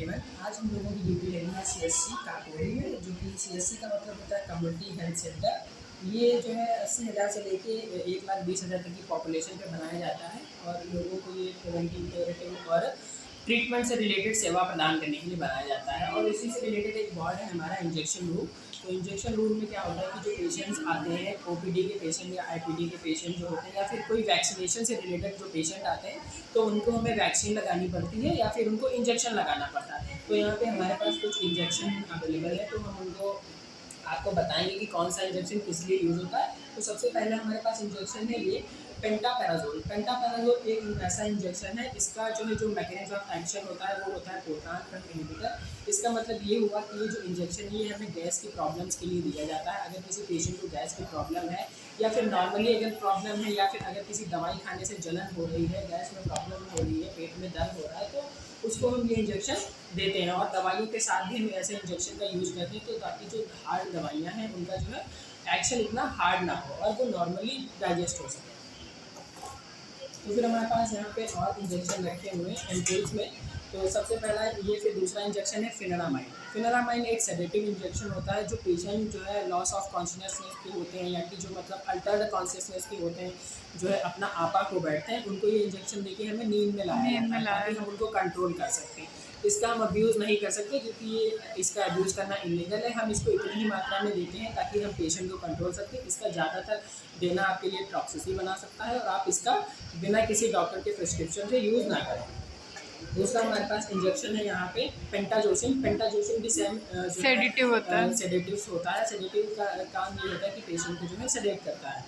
Everyone, आज हम लोगों की ड्यूटी रहेगी सीएससी काकोरी में, जो कि सीएससी का मतलब होता है कम्युनिटी हेल्थ सेंटर। ये जो है 80,000 से लेके 1,20,000 तक की पॉपुलेशन पे बनाया जाता है और लोगों को ये प्रिवेंटिव और ट्रीटमेंट से रिलेटेड सेवा प्रदान करने के लिए बनाया जाता है। और इसी से रिलेटेड एक वार्ड है हमारा इंजेक्शन रूम। तो इंजेक्शन रूम में क्या होता है कि जो पेशेंट्स आते हैं, ओपीडी के पेशेंट या आईपीडी के पेशेंट जो होते हैं, या फिर कोई वैक्सीनेशन से रिलेटेड जो पेशेंट आते हैं, तो उनको हमें वैक्सीन लगानी पड़ती है या फिर उनको इंजेक्शन लगाना पड़ता है। तो यहाँ पे हमारे पास कुछ इंजेक्शन अवेलेबल है, तो हम उनको आपको बताएंगे कि कौन सा इंजेक्शन किस लिए यूज़ होता है। तो सबसे पहले हमारे पास इंजेक्शन है ये पेंटापेराजोल। पेंटापेराजोल एक ऐसा इंजेक्शन है, इसका जो मैकेनिज्म ऑफ एक्शन होता है वो होता है प्रोटॉन पंप इनहिबिटर। इसका मतलब ये हुआ कि ये जो इंजेक्शन ये हमें गैस की प्रॉब्लम्स के लिए दिया जाता है। अगर किसी पेशेंट को गैस की प्रॉब्लम है या फिर नॉर्मली अगर प्रॉब्लम है, या फिर अगर किसी दवाई खाने से जलन हो रही है, गैस में प्रॉब्लम हो रही है, पेट में दर्द हो रहा है, तो उसको हम ये इंजेक्शन देते हैं। और दवाइयों के साथ भी हम ऐसे इंजेक्शन का यूज़ करते हैं, तो ताकि जो हार्ड दवाइयाँ हैं उनका जो है एक्शन इतना हार्ड ना हो और वो नॉर्मली डाइजेस्ट हो सके। तो फिर हमारे पास यहाँ पे और इंजेक्शन रखे हुए हैं एम्पूल्स में। तो सबसे पहला ये, फिर दूसरा इंजेक्शन है फिनेरामाइन। फिनेरामाइन एक सेडेटिव इंजेक्शन होता है। जो पेशेंट जो है लॉस ऑफ कॉन्शियसनेस के होते हैं, या कि जो मतलब अल्टर्ड कॉन्शियसनेस के होते हैं, जो है अपना आपा को बैठते हैं, उनको ये इंजेक्शन देके हमें नींद में लाया जाता है ताकि हम उनको कंट्रोल कर सकते हैं। इसका हम अब्यूज़ नहीं कर सकते, क्योंकि ये इसका अब्यूज़ करना इलीगल है। हम इसको इतनी ही मात्रा में देते हैं ताकि हम पेशेंट को कंट्रोल सकते हैं। इसका ज़्यादातर देना आपके लिए टॉक्सिसिटी बना सकता है और आप इसका बिना किसी डॉक्टर के प्रिस्क्रिप्शन से यूज़ ना करें। दूसरा हमारे पास इंजेक्शन है यहाँ पे पेंटाजोसिन। पेंटाजोसिन भी सेम सेडेटिव होता है। सेडेटिव्स होता है। सेडेटिव का काम ये होता है कि पेशेंट को जो है सेडेट करता है।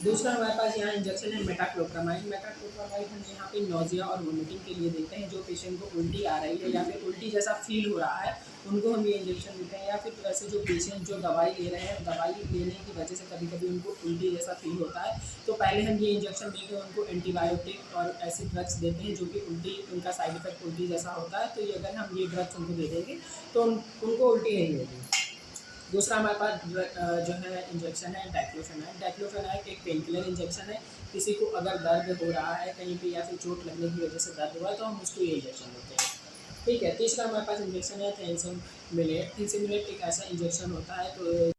दूसरा हमारे पास यहाँ इंजेक्शन है मेटाक्लोप्रामाइड। मेटाक्लोप्रामाइड हम यहाँ पे नोजिया और वोमिटिंग के लिए देते हैं। जो पेशेंट को उल्टी आ रही है या फिर उल्टी जैसा फील हो रहा है, उनको हम ये इंजेक्शन देते हैं। या फिर ऐसे जो पेशेंट जो दवाई ले रहे हैं, दवाई लेने की वजह से कभी कभी उनको उल्टी जैसा फील होता है, तो पहले हम ये इंजेक्शन देकर उनको एंटीबायोटिक और ऐसे ड्रग्स देते हैं जो कि उल्टी, उनका साइड इफेक्ट उल्टी जैसा होता है। तो ये अगर हम ये ड्रग्स उनको दे देंगे तो उनको उल्टी नहीं होगी। दूसरा हमारे पास जो है इंजेक्शन है डाइक्लोफेनाक। डाइक्लोफेनाक एक पेन किलर इंजेक्शन है। किसी को अगर दर्द हो रहा है कहीं पे या फिर चोट लगने की वजह से दर्द हुआ है, तो हम उसको ये इंजेक्शन देते हैं। ठीक है। तीसरा हमारे पास इंजेक्शन है थियासीन मिलेट। थियासीन मिलेट एक ऐसा इंजेक्शन होता है, तो